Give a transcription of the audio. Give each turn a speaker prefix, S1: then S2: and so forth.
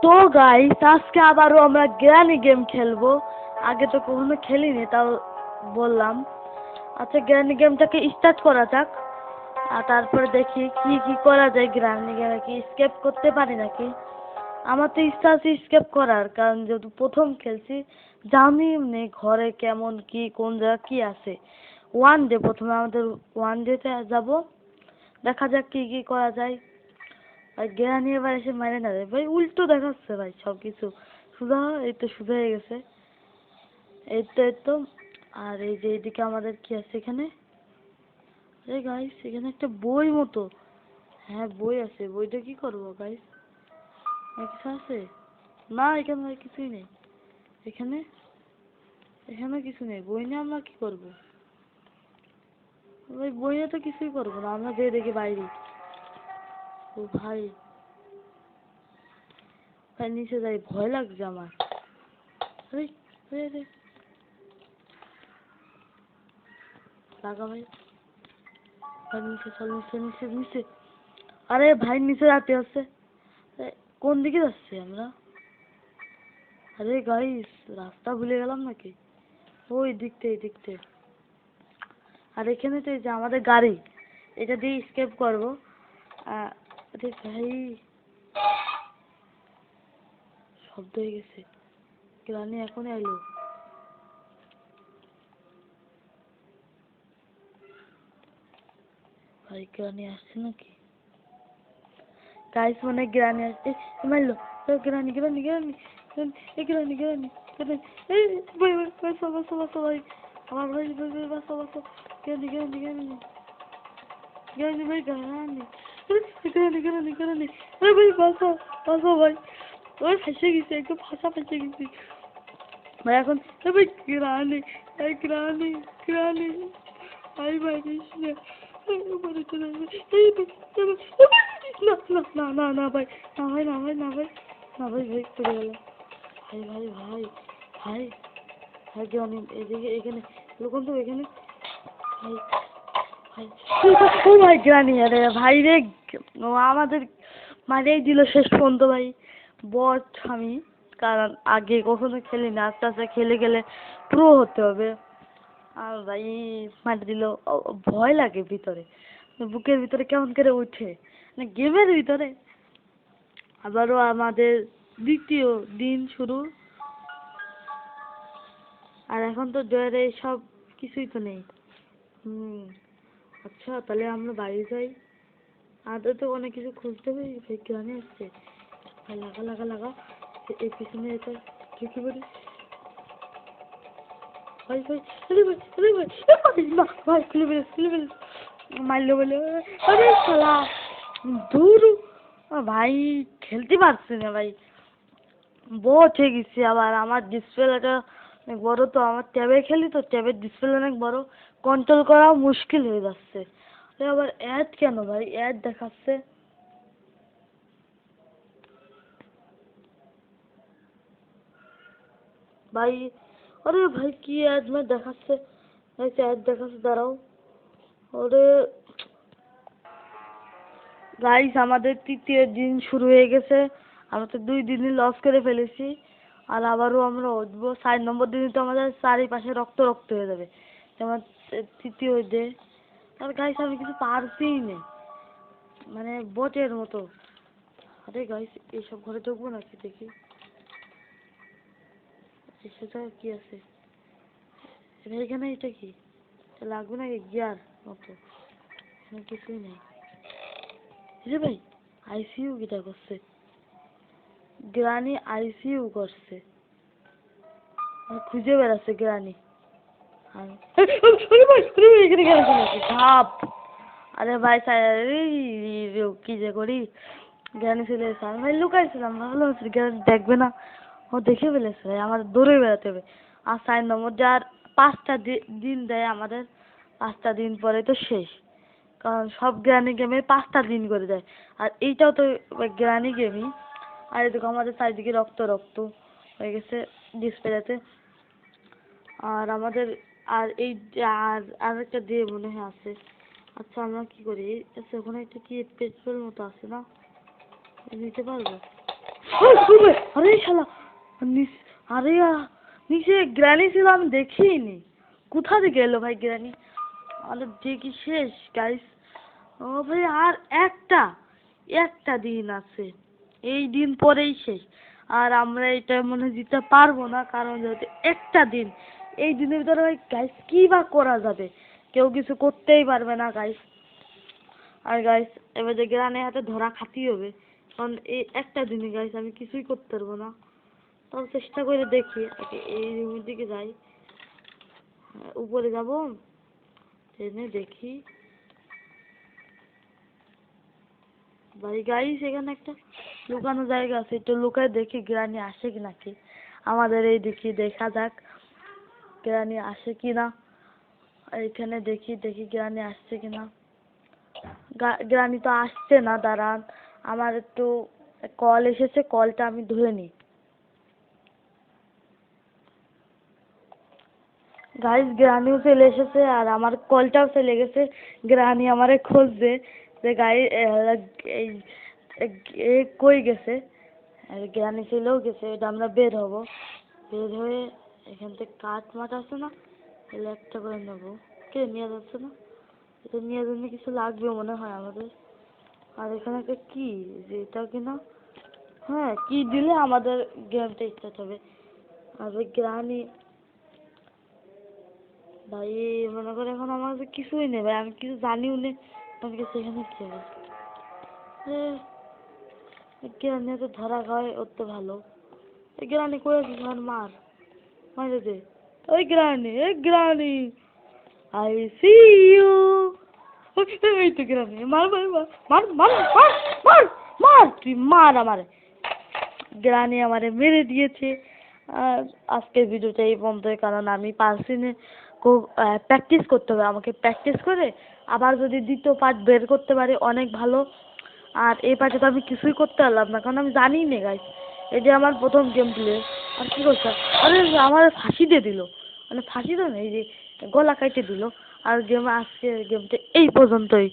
S1: তো গাইস আজকে আবারও আমরা গ্র্যানি গেম খেলবো। আগে তো কখনো খেলিনি, তাও বললাম। আচ্ছা, গ্র্যানি গেমটাকে স্টার্ট করা যাক, আর তারপরে দেখি কি কি করা যায়। গ্র্যানি গেমে কি স্কেপ করতে পারি নাকি? আমার তো ইচ্ছা আছে স্কেপ করার, কারণ যেহেতু প্রথম খেলছি, জানি নেই ঘরে কেমন কি, কোন জায়গা কি আছে। ওয়ান ডে, প্রথমে আমাদের ওয়ান ডেতে যাব, দেখা যাক কি কি করা যায়। ভাই গ্রানি এবার এসে মারে না রে ভাই, উল্টো দেখাচ্ছে ভাই সব কিছু। সুধা, এই তো সুধা হয়ে গেছে। এই তো আর এই যে এইদিকে আমাদের কি আছে এখানে? আরে গাইস, এখানে একটা বই মতো। হ্যাঁ বই আছে, বইটা কি করবো গাইস? কিছু আছে? না, এখানে ভাই কিছুই নেই। এখানে এখানে কিছু নেই। বই নিয়ে আমরা কি করবো ভাই? বই নিয়ে তো কিছুই করবো না, আমরা যেয়ে দেখি বাইরে। ও ভাই, ভাই নিচে যাই, ভয় লাগছে আমার। আরে আরে আরে, লাগা ভাই। ভাই নিচে চল, নিচে নিচে নিচে। আরে ভাই নিচে যেতে হচ্ছে। কোন দিকে যাচ্ছি আমরা? আরে গাইস, রাস্তা ভুলে গেলাম নাকি? ওই দিকতে, এই দিকতে। আর এখানে তো এই যে আমাদের গাড়ি, এটা দিয়ে স্কেপ করবো। আরে ভাই, শব্দ হয়ে গেছে। গ্রানি এখন এলো। ভাই গ্রানি আসছে নাকি? গাইস মানে গ্রানি আসছে। মারলো। Granny granny granny granny granny granny. এই ভাই ভাই, বাঁচো বাঁচো বাঁচো ভাই। আমার ভাই ভাই ভাই, বাঁচো বাঁচো। গ্রানি গ্রানি গ্রানি গ্রানি ভাই, গ্রানি গ্রানি গ্রানি গ্রানি। আরে ভাই বাঁচো বাঁচো ভাই। ওই ফেসে গেছি, একদম ফাঁসা ফেসে গেছি ভাই এখন। ভাই গ্রানি, এই গ্রানি গ্রানি। ভাই ভাই দিস না। উপরে চলে আসবে। এই ভাই, না না না না না ভাই, না ভাই না ভাই না ভাই না ভাই, ভাই পড়ে গেল। ভাই ভাই ভাই ভাই ভাই, গ্রানি এদিকে, এখানে লোকন তো এখানে। ভাই ভাই, ও ভাই গ্রানি, আরে ভাই রে, ও আমাদের মারেই দিল শেষ পর্যন্ত ভাই। বট আমি, কারণ আগে কখনো খেলি না, আস্তে আস্তে খেলে গেলে প্রো হতে হবে। আর ভাই মারি দিল। ভয় লাগে ভিতরে, বুকের ভিতরে কেমন করে উঠে, মানে গেমের ভিতরে। আবারও আমাদের দ্বিতীয় দিন শুরু। আর এখন তো জয়ের এই সব কিছুই তো নেই। আচ্ছা তাহলে আমরা বাড়ি যাই। আদৌ তো অনেক কিছু খুঁজতে হবে। ভাই গ্রানি আসছে। ভাই লাগা লাগা লাগা, এই পিছনে এটা ঢুকে পড়ি। ভাই ভাই, আরে ভাই আরে ভাই, ভাই না ভাই, খুলে ফেলেছে খুলে ফেলেছে। মারলো বলে। আরে শালা, দূর। ভাই খেলতে পারছি না ভাই, বোর হয়ে গেছি। আবার আমার ডিসপ্লেটা অনেক বড়, তো আমার ট্যাবে খেলি, তো ট্যাবের ডিসপ্লে অনেক বড়, কন্ট্রোল করাও মুশকিল হয়ে যাচ্ছে। আবার অ্যাড কেন ভাই, অ্যাড দেখাচ্ছে। ভাই আরে ভাই, কি অ্যাড মে দেখাচ্ছে? অ্যাড দেখাচ্ছে, দাঁড়াও। ওরে গাইস, আমাদের তৃতীয় দিন শুরু হয়ে গেছে। আমরা তো 2 দিনই লস করে ফেলেছি, আর আবারও আমরা উঠবো। 4 নম্বর দিনে তো আমাদের চারিপাশে রক্ত রক্ত হয়ে যাবে। যেমন তৃতীয় ডে। আর গাইস আমি কিছু পারছিই না, মানে বটের মতো। আরে গাইস, এইসব ঘরে ঢুকবো নাকি দেখি? সেটা কি আছে এখানে? এটা কি? এটা লাগবে নাকি গিয়ার মতো? এখানে কিছুই নেই রে ভাই। আইসিইউ গিটা করছে, গ্রানি আইসিইউ করছে, খুঁজে বেড়াচ্ছে গ্রানি। এখানে কেন চলে আসছে সাপ? আরে ভাই কি যে করি, গ্রানি চলে এসে আমি ভাই লুকাইছিলাম, ভালো হচ্ছে গ্রানি দেখবে না। ও দেখে ফেলেছে ভাই, আমাদের দৌড়ে বেড়াতে হবে। আর 4 নম্বর যার 5টা দিন দেয় আমাদের, 5টা দিন পরে তো শেষ। কারণ সব গ্রানি গেমে 5টা দিন করে দেয়, আর এইটাও তো গ্রানি গেমই। আর এদিকে আমাদের চারিদিকে রক্ত রক্ত হয়ে গেছে ডিসপ্লেতে। আর আমাদের, আর এই আর একটা দিয়ে মনে হয় আছে। আচ্ছা আমরা কি করি? আচ্ছা ওখানে একটা কি পেট্রোল মতো আছে না, নিতে পারবো? আরে শালা আরে নিচে গ্রানি ছিল আমি দেখিনি। কোথা থেকে এলো ভাই গ্রানি? আরে দেখি শেষ গাইস। ও ভাই আর একটা দিন আছে, এই দিন পরেই শেষ। আর আমরা এটা মনে হয় জিততে পারবো না, কারণ যেহেতু একটা দিন, এই দিনের ভিতরে ভাই গাইস কি বা করা যাবে? কেউ কিছু করতেই পারবে না গাইস। আর গাইস এবার যে গ্রানের হাতে ধরা খাতেই হবে, কারণ এই একটা দিনে গাইস আমি কিছুই করতে পারবো না। তাও চেষ্টা করে দেখি, আগে এই রুমের দিকে যাই। উপরে যাবো, ট্রেনে দেখি ভাই গাইস এখানে একটা লুকানো জায়গা আছে, একটু লুকায় দেখি গ্রানি আসে কি নাকি। আমাদের এই দেখি দেখা যাক গ্রানি আসে কিনা। এইখানে দেখি গ্রানি আসছে কিনা। গ্রানি তো আসছে না, দাঁড়ান আমার একটু কল এসেছে, কলটা আমি ধরে নিই। গাইস গ্রানিও চলে এসেছে আর আমার কলটাও চলে গেছে। গ্রানি আমারে খুঁজছে যে এই এ কই গেছে। আর গ্রানি চলেও গেছে, এটা আমরা বের হব। বের হয়ে এখান থেকে কাঠ মাঠ আছে না, এগুলো একটা করে নেবো। কে নিয়ে যাচ্ছে না? এটা নিয়ে জন্য কিছু লাগবে মনে হয় আমাদের। আর এখানে একটা কি, যে এটা কিনা, হ্যাঁ কি দিলে আমাদের গেমটা স্টার্ট হবে। আর ওই গ্রানি ভাই মনে করে এখন আমার কাছে কিছুই নেই ভাই, আমি কিছু জানিও নে। আমার কাছে এখানে কি হবে? গ্রানি তো ধরা খাওয়াই ওর তো ভালো। এই গ্রানি করে দিস আমার মারে দে। ওই গ্রানি আই সি ইউ। এই তো গ্রানি, মার মার মার মার মার মার মার মার, তুই মার আমারে। গ্রানি আমারে মেরে দিয়েছে। আর আজকের ভিডিওটা এই পর্যন্তই, কারণ আমি পারছি না। খুব প্র্যাকটিস করতে হবে আমাকে, প্র্যাকটিস করে আবার যদি দ্বিতীয় পার্ট বের করতে পারি অনেক ভালো। আর এই পার্টে তো আমি কিছুই করতে পারলাম না, কারণ আমি জানিই না গাইস। এই যে আমার প্রথম গেম প্লে। আর কি করছে? আরে আমার ফাঁসি দিয়ে দিল, মানে ফাঁসি তো নেই, যে গলা কাটে দিল। আর আজকে গেমটা এই পর্যন্তই।